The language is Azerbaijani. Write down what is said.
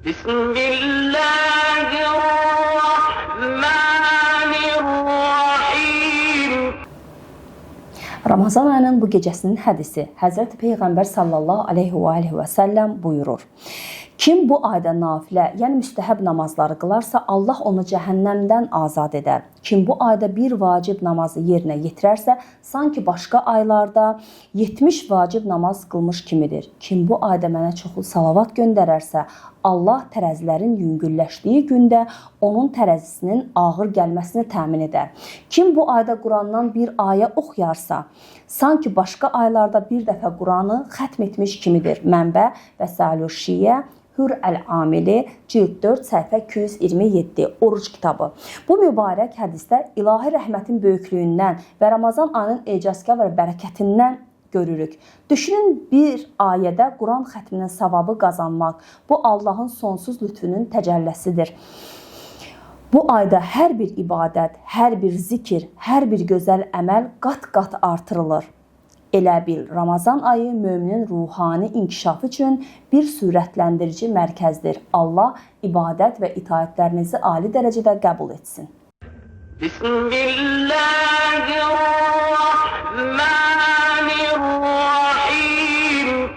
Bismillahirrahmanirrahim. Ramazan ayının bu gecəsinin hədisi Həzrəti Peyğəmbər sallallahu aleyhi və səlləm buyurur. Kim bu ayda nafilə, yəni müstəhəb namazları qılarsa, Allah onu cəhənnəmdən azad edər. Kim bu ayda bir vacib namazı yerinə yetirərsə, sanki başqa aylarda 70 vacib namaz qılmış kimidir. Kim bu ayda mənə çoxlu salavat göndərərsə, Allah tərəzilərin yüngülləşdiyi gündə onun tərəzisinin ağır gəlməsini təmin edər. Kim bu ayda Qurandan bir ayə oxuyarsa, sanki başqa aylarda bir dəfə Quranı xətm etmiş kimidir. Mənbə Vəsailü Şiyə Hür Əl-Amili cild 4 səhifə 227 Oruc kitabı. Bu mübarək hədisdə ilahi rəhmətin böyüklüyündən və Ramazan ayının ecazkar və bərəkətindən görürük. Düşünün, bir ayədə Quran xətminin savabı qazanmaq, bu Allahın sonsuz lütfünün təcəllisidir. Bu ayda hər bir ibadət, hər bir zikir, hər bir gözəl əməl qat-qat artırılır. Elə bil, Ramazan ayı möminin ruhani inkişafı üçün bir sürətləndirici mərkəzdir. Allah ibadət və itaətlərinizi ali dərəcədə qəbul etsin. Bismillahirrahmanirrahim.